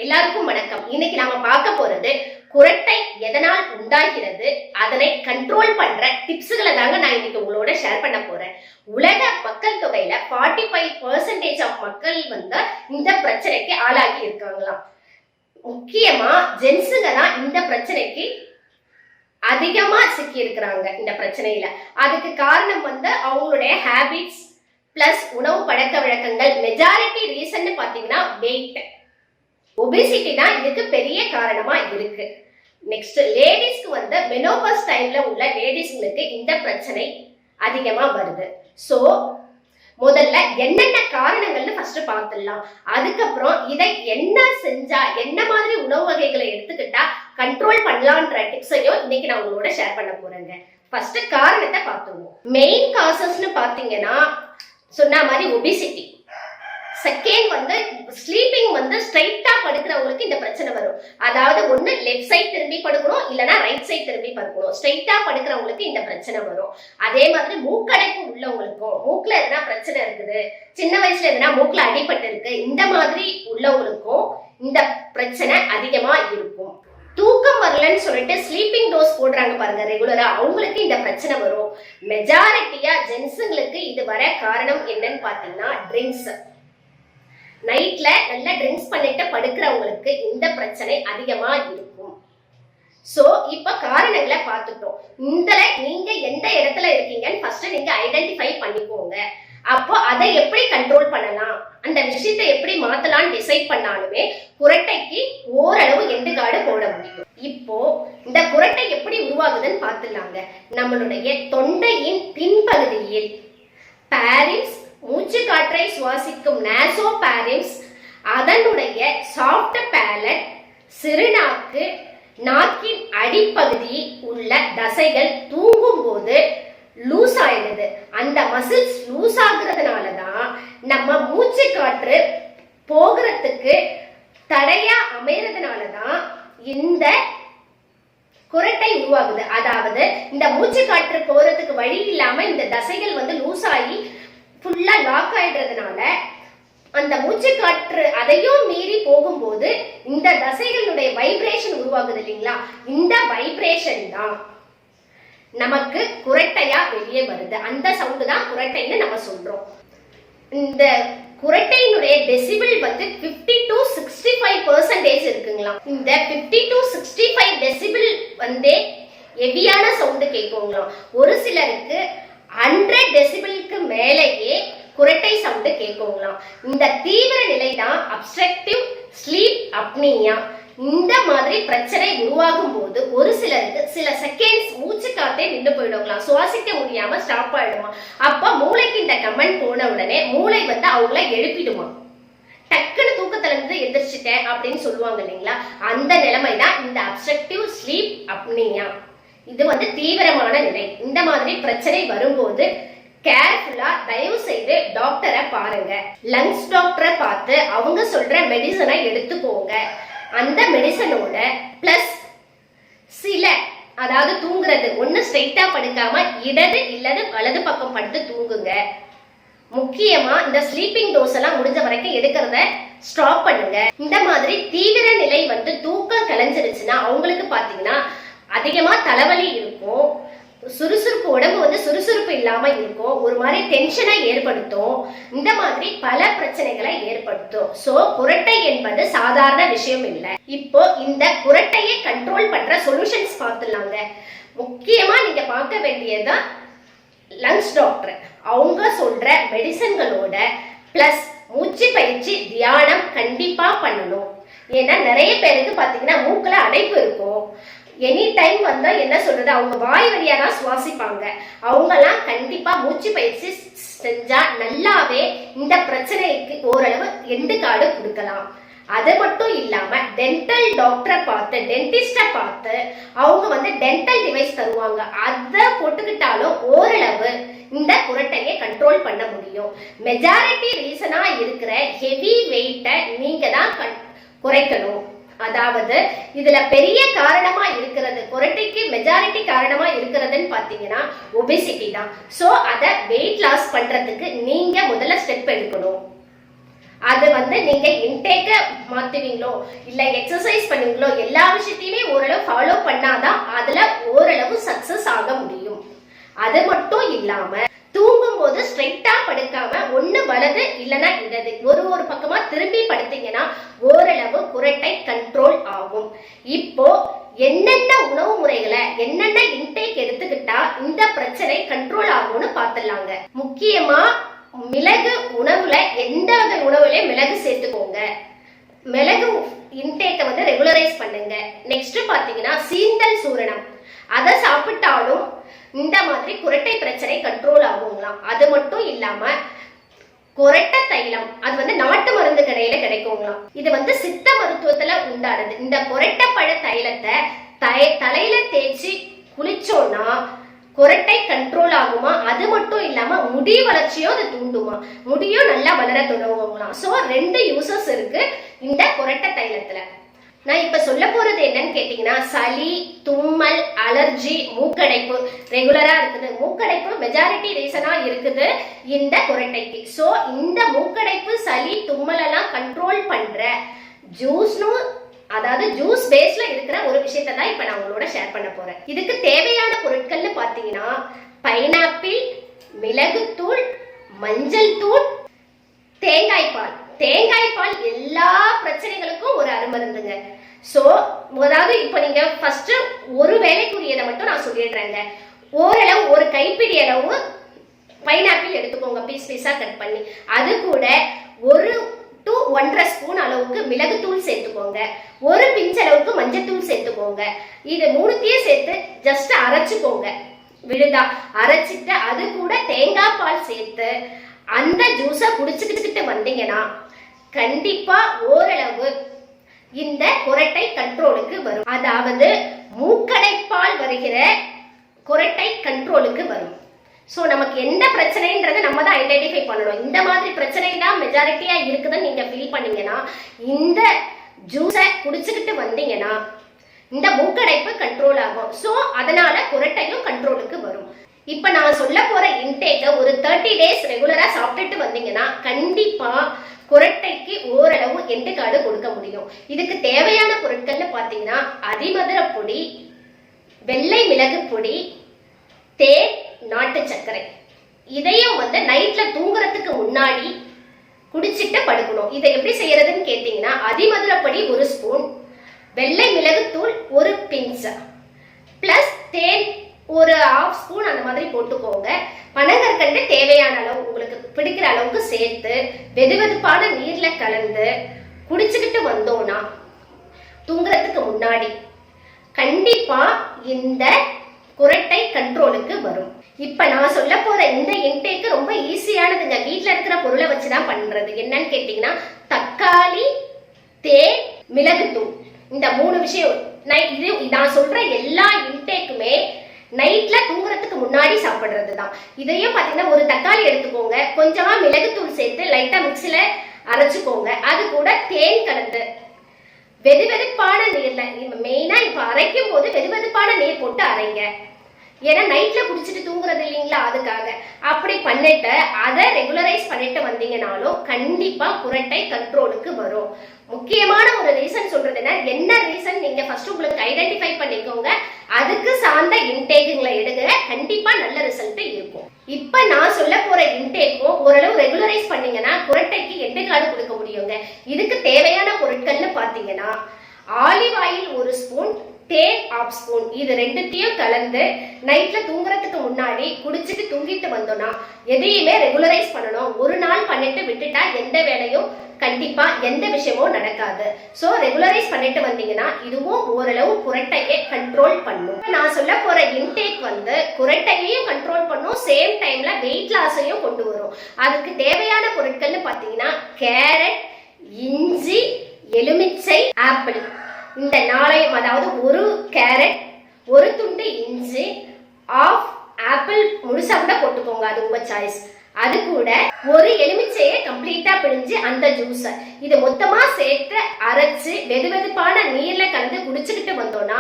எல்லாருக்கும் வணக்கம். இன்னைக்கு நாம பார்க்க போறது குரட்டை எதனால் உண்டாகிறது, அதனை கண்ட்ரோல் பண்ற டிப்ஸ்களை தாங்க நான் இன்னைக்கு உங்களோட ஷேர் பண்ண போறேன். உலக மக்கள் தொகையில 45% ஆஃப் மக்கள் இந்த பிரச்சனைக்கு ஆளாகி இருக்காங்களாம். முக்கியமா ஜென்ஸுங்க தான் இந்த பிரச்சனைக்கு அதிகமா சிக்கி இருக்கிறாங்க. இந்த பிரச்சனையில அதுக்கு காரணம் அவங்களுடைய ஹேபிட்ஸ் பிளஸ் உணவு பழக்க வழக்கங்கள். மெஜாரிட்டி ரீசன் பாத்தீங்கன்னா வெயிட், ஒபிசிட்டி தான் இதுக்கு பெரிய காரணமா இருக்கு. நெக்ஸ்ட் லேடிஸ்க்கு மெனோபாஸ் டைம்ல உள்ள லேடிஸ்ங்களுக்கு இந்த பிரச்சனை அதிகமா வருது. சோ முதல்ல என்னென்ன காரணங்கள்னு ஃபர்ஸ்ட் பார்த்துடலாம். அதுக்கப்புறம் இதை என்ன செஞ்சா, என்ன மாதிரி உணவு வகைகளை எடுத்துக்கிட்டா கண்ட்ரோல் பண்ணலான்ற டிப்ஸையும் இன்னைக்கு நான் உங்களோட ஷேர் பண்ண போறேங்க. ஃபர்ஸ்ட் காரணத்தை பார்த்துருவோம். மெயின் காசஸ்னு பாத்தீங்கன்னா சொன்ன மாதிரி ஒபிசிட்டி. செகண்ட் ஸ்லீப்பிங் ஸ்ட்ரைட்டா படுக்கிறவங்களுக்கு இந்த பிரச்சனை வரும். அதாவது ஒண்ணு லெஃப்ட் சைட் திரும்பி படுக்கணும், இல்லைன்னா ரைட் சைட் திரும்பி படுக்கணும். ஸ்ட்ரைட்டா படுக்கிறவங்களுக்கு இந்த பிரச்சனை வரும். அதே மாதிரி மூக்கடைப்பு உள்ளவங்களுக்கும், மூக்குல எதனா பிரச்சனை இருக்குது, சின்ன வயசுல எதனா மூக்குல அடிபட்டு இருக்கு, இந்த மாதிரி உள்ளவங்களுக்கும் இந்த பிரச்சனை அதிகமா இருக்கும். தூக்கம் வரலன்னு சொல்லிட்டு ஸ்லீப்பிங் டோஸ் போடுறாங்க பாருங்க ரெகுலரா, அவங்களுக்கு இந்த பிரச்சனை வரும். மெஜாரிட்டியா ஜென்ஸுங்களுக்கு இது வர காரணம் என்னன்னு பாத்தீங்கன்னா ட்ரிங்க்ஸ். நைட்ல நல்லா ட்ரிங்க்ஸ் பண்ணிட்டு படுக்கிறவங்களுக்கு இந்த பிரச்சனை அதிகமா இருக்கும். சோ இப்ப காரணங்களை பார்த்துட்டோம். நீங்க எந்த இடத்துல இருக்கீங்கன்னு ஃபர்ஸ்ட் நீங்க ஐடென்டிஃபை பண்ணிக்கோங்க. அப்போ அதை எப்படி கண்ட்ரோல் பண்ணலாம், அந்த விஷயத்தை எப்படி மாத்தலாம்னு டிசைட் பண்ணாலுமே குரட்டைக்கு ஓரளவு எண்டுகாடு போட முடியும். இப்போ இந்த குரட்டை எப்படி உருவாகுதுன்னு பார்த்துலாங்க. நம்மளுடைய தொண்டையின் பின்பகுதியில் பாரின்ஸ், மூச்சு காற்றை சுவாசிக்கும் நாசோபாரின்ஸ், அதனுடைய சாஃப்ட் பேலட், சிறுநாக்கு, நாக்கின் அடிப்பகுதி உள்ள தசைகள் தூங்கும் போது லூஸ் ஆயிடுது. அந்த மசில்ஸ் லூஸ் ஆகுறதுனாலதான் நம்ம மூச்சு காற்று போகிறதுக்கு தடையா அமைறதுனாலதான் இந்த குரட்டை உருவாகுது. அதாவது இந்த மூச்சு காற்று போறதுக்கு வழி இல்லாம இந்த தசைகள் லூஸ் ஆகி ஃபுல்லா லாக் ஆயிடுறதுனால அந்த மூச்சு காற்று அதையும் மீறி போகும்போது இந்த தசைகளுடைய வைப்ரேஷன் உருவாகுது இல்லைங்களா, இந்த வைப்ரேஷன் தான் நமக்கு குரட்டையா வெளியே வருது. அந்த சவுண்டு தான் குரட்டைன்னு நம்ம சொல்றோம். இந்த குரட்டையினுடைய டெசிபிள் 50 to 65% இருக்குங்களா. இந்த 50 to 65 டெசிபிள் ஹெவியான சவுண்டு கேட்குங்களாம். ஒரு சிலருக்கு 100 டெசிபிளுக்கு மேலேயே குரட்டை சவுண்டு கேட்குங்களாம். இந்த தீவிர நிலை தான் அப்ஸ்ட்ரக்டிவ் ஸ்லீப் அப்னியா. இந்த மாதிரி பிரச்சனை உருவாகும் போது ஒரு சிலருக்கு சில செகண்ட்ஸ் மூச்சு காத்தே நின்று போயிடுங்களாம், சுவாசிக்க முடியாம ஸ்டாப் ஆயிடுமா. அப்ப மூளைக்கு இந்த கமெண்ட் போன உடனே மூளை அவங்கள எழுப்பிடுமா. டக்குன்னு தூக்கத்துல இருந்து எந்திரிச்சிட்டேன் அப்படின்னு சொல்லுவாங்க இல்லைங்களா, அந்த நிலைமை தான் இந்த அப்ஸ்ட்ரக்டிவ் ஸ்லீப் அப்னியா. இது தீவிரமான நிலை. இந்த மாதிரி பிரச்சனை வரும்போது கேர்ஃபுல்லா தயவு செய்து டாக்டரை பாருங்க. லங்ஸ் டாக்டரை பார்த்து அவங்க சொல்ற மெடிசனை எடுத்துக்கோங்க. அந்த மெடிசனோட பிளஸ் சில, அதாவது தூங்குறது, ஒண்ணு ஸ்ட்ரைட்டா படுக்காம இடது இல்லது வலது பக்கம் படுத்து தூங்குங்க. முக்கியமா இந்த ஸ்லீப்பிங் டோஸ் எல்லாம் முடிஞ்ச வரைக்கும் எடுக்கிறத ஸ்டாப் பண்ணுங்க. இந்த மாதிரி தீவிர நிலை தூக்கம் கலைஞ்சிருச்சுன்னா அவங்களுக்கு பாத்தீங்கன்னா அதிகமா தலைவலி இருக்கும், சுறுசுறுப்பு, உடம்பு சுறுசுறுப்பு இல்லாம இருக்கும், ஒரு மாதிரி டென்ஷனை ஏற்படுத்தும், இந்த மாதிரி பல பிரச்சனைகளை ஏற்படுத்தும். சோ குரட்டை என்பது சாதாரண விஷயம் இல்லை. இப்போ இந்த குரட்டையை கண்ட்ரோல் பண்ற சொல்யூஷன்ஸ் பார்த்துலாங்க. முக்கியமா நீங்க பார்க்க வேண்டியதுதான் லங்ஸ் டாக்டர். அவங்க சொல்ற மெடிசன்களோட பிளஸ் மூச்சு பயிற்சி, தியானம் கண்டிப்பா பண்ணணும். ஏன்னா நிறைய பேருக்கு பாத்தீங்கன்னா மூக்குல அடைப்பு இருக்கும். எனி டைம் என்ன சொல்றது, அவங்க வாய் வழியா தான் சுவாசிப்பாங்க. அவங்கெல்லாம் கண்டிப்பா மூச்சு பயிற்சி செஞ்சா நல்லாவே இந்த பிரச்சனைக்கு ஓரளவு எண்டுகாடு கொடுக்கலாம். அது மட்டும் இல்லாம டென்டல் டாக்டரை பார்த்து, டென்டிஸ்ட பார்த்து அவங்க டென்டல் டிவைஸ் தருவாங்க. அதை போட்டுக்கிட்டாலும் ஓரளவு இந்த குரட்டையை கண்ட்ரோல் பண்ண முடியும். மெஜாரிட்டி ரீசனா இருக்கிற ஹெவி வெயிட்டை நீங்க தான் குறைக்கணும். அதாவது இதுல பெரிய காரணமா இருக்கிறது, குரட்டைக்கு மெஜாரிட்டி காரணமா இருக்கிறதுன்னு பாத்தீங்கன்னா ஒபிசிட்டி தான். சோ அத வெயிட் லாஸ் பண்றதுக்கு நீங்க முதல்ல ஸ்டெப் எடுக்கணும். அது நீங்க இன்டேக்க மாத்துவீங்களோ இல்ல எக்ஸசைஸ் பண்ணுவீங்களோ எல்லா விஷயத்தையுமே ஓரளவு ஃபாலோ பண்ணாதான் அதுல ஓரளவு சக்சஸ் ஆக முடியும். அது மட்டும் இல்லாம தூங்கும் போது ஸ்ட்ரைட்டா படுக்காம ஒண்ணு வலது இல்லனா இடது ஒரு பக்கமா திரும்பி படுத்தீங்கன்னா ஓரளவு குரட்டை கண்ட்ரோல் ஆகும். இப்போ என்னென்ன உணவு முறைகளை என்னென்ன இன்டேக் எடுத்துக்கிட்டா இந்த பிரச்சனை கண்ட்ரோல் ஆகும்னு பாத்துடலாங்க. முக்கியமா மிளகு உணவுல எந்த வகை உணவுலயும் மிளகு சேர்த்துக்கோங்க. மிளகு இன்டேக்க ரெகுலரைஸ் பண்ணுங்க. நெக்ஸ்ட் பாத்தீங்கன்னா சீந்தல் சூரணம் அதை சாப்பிட்டாலும் இந்த மாதிரி குரட்டை பிரச்சனை கண்ட்ரோல் ஆகுங்களாம். அது மட்டும் இல்லாம கொரட்டை தைலம் அது நாட்டு மருந்து கடையில கிடைக்குங்களாம். இது சித்த மருத்துவத்துல உண்டானது. இந்த கொரட்டை பழ தைலத்தை தலையில தேய்ச்சி குளிச்சோம்னா கொரட்டை கண்ட்ரோல் ஆகுமா. அது மட்டும் இல்லாம முடி வளர்ச்சியும் அது தூண்டுமா, முடியும் நல்லா வளர தொடங்குங்களாம். சோ 2 யூசஸ் இருக்கு இந்த கொரட்டை தைலத்துல. நான் இப்ப சொல்ல போறது என்னன்னு கேட்டீங்கன்னா சளி, தும்மல், அலர்ஜி, மூக்கடைப்பு ரெகுலரா இருக்குது. மூக்கடைப்பு மெஜாரிட்டி ரீசனா இருக்குது இந்த கொரட்டைக்கு. சோ இந்த மூக்கடைப்பு, சளி, தும்மல் எல்லாம் கண்ட்ரோல் பண்ற ஜூஸ்னும் அதாவது ஜூஸ் பேஸ்ல இருக்கிற ஒரு விஷயத்தை தான் இப்ப நான் உங்களோட ஷேர் பண்ண போறேன். இதுக்கு தேவையான பொருட்கள்னு பாத்தீங்கன்னா பைனாப்பிள், மிளகுத்தூள், மஞ்சள் தூள், தேங்காய் பால். தேங்காய் பால் எல்லா பிரச்சனைகளுக்கும் ஒரு அருமருந்துங்க. சோ அதாவது இப்ப நீங்க ஃபர்ஸ்ட் ஒரு வேலைக்குரியதை மட்டும் நான் சொல்லிடுறேங்க. ஓரளவு ஒரு கைப்பிடி அளவு பைனாப்பிள் எடுத்துக்கோங்க, பீஸ் பீஸா கட் பண்ணி. அது கூட 1 to 1.5 ஸ்பூன் அளவுக்கு மிளகுத்தூள் சேர்த்துக்கோங்க. ஒரு பிஞ்ச் அளவுக்கு மஞ்சத்தூள் சேர்த்துக்கோங்க. இது மூணுத்தையும் சேர்த்து ஜஸ்ட் அரைச்சுக்கோங்க. விழுதா அரைச்சிட்டு அது கூட தேங்காய் பால் சேர்த்து அந்த ஜூஸை குடிச்சுக்கிட்டு வந்தீங்கன்னா கண்டிப்பா ஓரளவு இந்த குரட்டை கண்ட்ரோலுக்கு வரும். அதாவது மூக்கடைப்பால் வருகிற குரட்டை கண்ட்ரோலுக்கு வரும். சோ நமக்கு எந்த பிரச்சனைன்றதை நம்ம தான் ஐடென்டிஃபை பண்ணணும். இந்த மாதிரி பிரச்சனை தான் மெஜாரிட்டியா இருக்குதுன்னு நீங்க ஃபீல் பண்ணீங்கன்னா இந்த ஜூஸை குடிச்சுக்கிட்டு வந்தீங்கன்னா இந்த மூக்கடைப்பு கண்ட்ரோல் ஆகும். சோ அதனால குரட்டையும் கண்ட்ரோலுக்கு வரும். இப்ப நான் சொல்ல போற இன்டேக்க ஒரு 30 டேஸ் ரெகுலரா சாப்பிட்டுட்டு வந்தீங்கன்னா கண்டிப்பா குரட்டைக்கு ஓரளவு எண்டுக்காடு கொடுக்க முடியும். இதுக்கு தேவையான பொருட்கள்னு பாத்தீங்கன்னா அதிமதுர பொடி, வெள்ளை மிளகு பொடி, தேன், நாட்டு சர்க்கரை. இதையும் நைட்ல தூங்குறதுக்கு முன்னாடி குடிச்சிட்டு படுக்கணும். இதை எப்படி செய்யறதுன்னு கேட்டீங்கன்னா அதிமதுரப்பொடி 1 ஸ்பூன், வெள்ளை மிளகு தூள் 1 பிஞ்ச் பிளஸ் தேன் ஒரு 1/2 ஸ்பூன் அந்த மாதிரி போட்டுக்கோங்க. பனங்கற்கண்டு தேவையான அளவு உங்களுக்கு பிடிக்கிற அளவுக்கு சேர்த்து வெதுவெதுப்பான நீர்ல கலந்து குடிச்சுக்கிட்டு வந்தோம்னா தூங்குறதுக்கு முன்னாடி கண்டிப்பா இந்த குரட்டை கண்ட்ரோலுக்கு வரும். இப்ப நான் சொல்ல போற இந்த இன்டேக் ரொம்ப ஈஸியானதுங்க. வீட்டுல இருக்கிற பொருளை வச்சுதான் பண்றது. என்னன்னு கேட்டீங்கன்னா தக்காளி, தேன், மிளகுத்தூள், இந்த 3 விஷயம். நான் சொல்ற எல்லா இன்டேக்குமே நைட்ல தூங்குறதுக்கு முன்னாடி சாப்பிடுறது தான். இதையும் பாத்தீங்கன்னா ஒரு தக்காளி எடுத்துக்கோங்க, கொஞ்சமா மிளகுத்தூள் சேர்த்து லைட்டா மிக்சில அரைச்சுக்கோங்க. அது கூட தேன் கலந்து வெதுவெதுப்பான நீர்ல, மெயினா இப்ப அரைக்கும் போது வெதுவெதுப்பான நீர் போட்டு அரைங்க. ஏன்னா நைட்ல குடிச்சிட்டு தூங்குறது இல்லைங்களா, அதுக்காக அப்படி பண்ணிட்டு அதை ரெகுலரைஸ் பண்ணிட்டு வந்தீங்கன்னாலும் கண்டிப்பா குரட்டை கண்ட்ரோலுக்கு வரும். முக்கியமான ஒரு ரீசன் சொல்றதுன்னா என்ன ரீசன் நீங்க ஃபர்ஸ்ட் உங்களுக்கு ஐடென்டிஃபை பண்ணிக்கோங்க. அதுக்கு சார்ந்த இன்டேக்குங்களை எடுங்க, கண்டிப்பா நல்ல ரிசல்ட் இருக்கும். இப்ப நான் சொல்ல போற இன்டேக்கும் ஓரளவு ரெகுலரைஸ் பண்ணீங்கன்னா குரட்டைக்கு எண்டுக்காடு கொடுக்க முடியுங்க. இதுக்கு தேவையான பொருட்கள்னு பாத்தீங்கன்னா ஆலிவ் ஆயில் 1 ஸ்பூன், தேன் 1/2 ஸ்பூன். இது ரெண்டுத்தையும் கலந்து நைட்ல தூங்குறதுக்கு முன்னாடி குடிச்சிட்டு தூங்கிட்டு வந்தோம்னா எதையுமே ரெகுலரைஸ் பண்ணணும். ஒரு நாள் பண்ணிட்டு விட்டுட்டா எந்த வேலையும் கண்டிப்பா எந்த விஷயமும் நடக்காது. சோ ரெகுலரைஸ் பண்ணிட்டு வந்தீங்கன்னா இதுவும் ஓரளவு குரட்டையை கண்ட்ரோல் பண்ணும். நான் சொல்ல போற இன்டேக் குரட்டையையும் கண்ட்ரோல் பண்ணும், சேம் டைம்ல வெயிட் லாஸையும் கொண்டு வரும். அதுக்கு தேவையான பொருட்கள்னு பாத்தீங்கன்னா கேரட், இஞ்சி, எலுமிச்சை, ஆப்பிள். இந்த 4 அதாவது 1 கேரட், 1 துண்டு இஞ்சி, 1/2 ஆப்பிள் முழுசா கூட போட்டுக்கோங்க, அது உங்க சாய்ஸ். அது கூட 1 எலுமிச்சையை கம்ப்ளீட்டா பிழிஞ்சு அந்த ஜூஸ் இது மொத்தமா சேர்த்து அரைச்சு வெதுவெதுப்பான நீர்ல கலந்து குடிச்சுக்கிட்டு வந்தோம்னா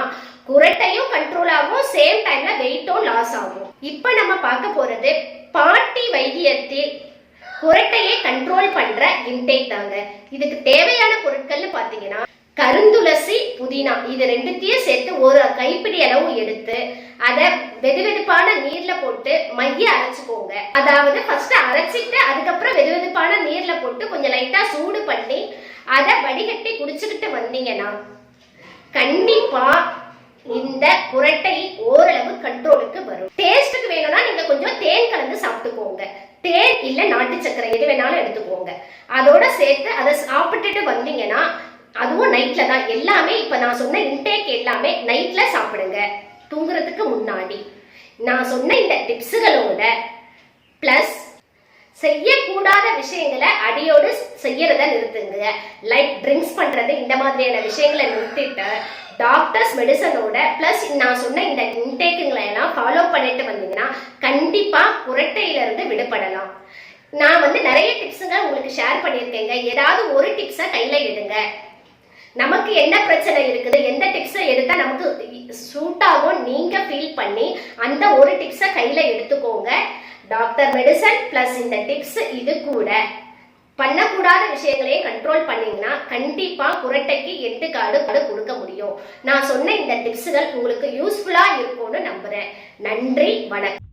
குரட்டையும் கண்ட்ரோல் ஆகும், சேம் டைம்ல வெயிட்டும் லாஸ் ஆகும். இப்ப நம்ம பார்க்க போறது பாட்டி வைத்தியத்தில் குரட்டையை கண்ட்ரோல் பண்ற இன்டேக் தாங்க. இதுக்கு தேவையான பொருட்கள்னு பாத்தீங்கன்னா கருந்துளசி, புதினா இது ரெண்டுத்தையும் சேர்த்து ஒரு கைப்பிடி அளவு எடுத்து அதை வெதுவெதுப்பான நீர்ல போட்டு மைய அரைச்சுக்கோங்க. அதாவது ஃபர்ஸ்ட் அரைச்சிட்டு அதுக்கப்புறம் வெதுவெதுப்பான நீர்ல போட்டு கொஞ்சம் லைட்டா சூடு பண்ணி அதை வடிகட்டி குடிச்சுக்கிட்டு வந்தீங்கன்னா கண்டிப்பா இந்த குரட்டை ஓரளவு கண்ட்ரோலுக்கு வரும். டேஸ்ட்டுக்கு வேணும்னா நீங்க கொஞ்சம் தேன் கலந்து சாப்பிட்டுக்கோங்க. தேன் இல்ல நாட்டு சக்கரை எது வேணாலும் எடுத்துக்கோங்க. அதோட சேர்த்து அதை சாப்பிட்டுட்டு வந்தீங்கன்னா, அதுவும் நைட்ல தான். எல்லாமே இப்ப நான் சொன்ன இன்டேக் எல்லாமே நைட்ல சாப்பிடுங்க தூங்குறதுக்கு முன்னாடி. நான் சொன்ன இந்த டிப்ஸுகளோட பிளஸ் செய்யக்கூடாத விஷயங்களை அடியோடு செய்யறத நிறுத்துங்க. லைக் ட்ரிங்க்ஸ் பண்றது, இந்த மாதிரியான விஷயங்களை நிறுத்திட்டு டாக்டர்ஸ் மெடிசனோட பிளஸ் நான் சொன்ன இந்த இன்டேக்குங்களை எல்லாம் ஃபாலோ பண்ணிட்டு வந்தீங்கன்னா கண்டிப்பா குரட்டையில இருந்து விடுபடலாம். நான் நிறைய டிப்ஸுங்க உங்களுக்கு ஷேர் பண்ணியிருக்கேங்க. ஏதாவது ஒரு டிப்ஸை கையில எடுங்க. நமக்கு என்ன பிரச்சனை இருக்குது, எந்த டிப்ஸை எடுத்தா நமக்கு சூட் ஆகும் நீங்க ஃபீல் பண்ணி அந்த ஒரு டிப்ஸை கையில எடுத்துக்கோங்க. டாக்டர் மெடிசன் பிளஸ் இந்த டிப்ஸ் இது கூட பண்ணக்கூடாத விஷயங்களையும் கண்ட்ரோல் பண்ணீங்கன்னா கண்டிப்பா குரட்டைக்கு 8 கார்டு கொடுக்க முடியும். நான் சொன்ன இந்த டிப்ஸுகள் உங்களுக்கு யூஸ்ஃபுல்லா இருக்கும்னு நம்புறேன். நன்றி, வணக்கம்.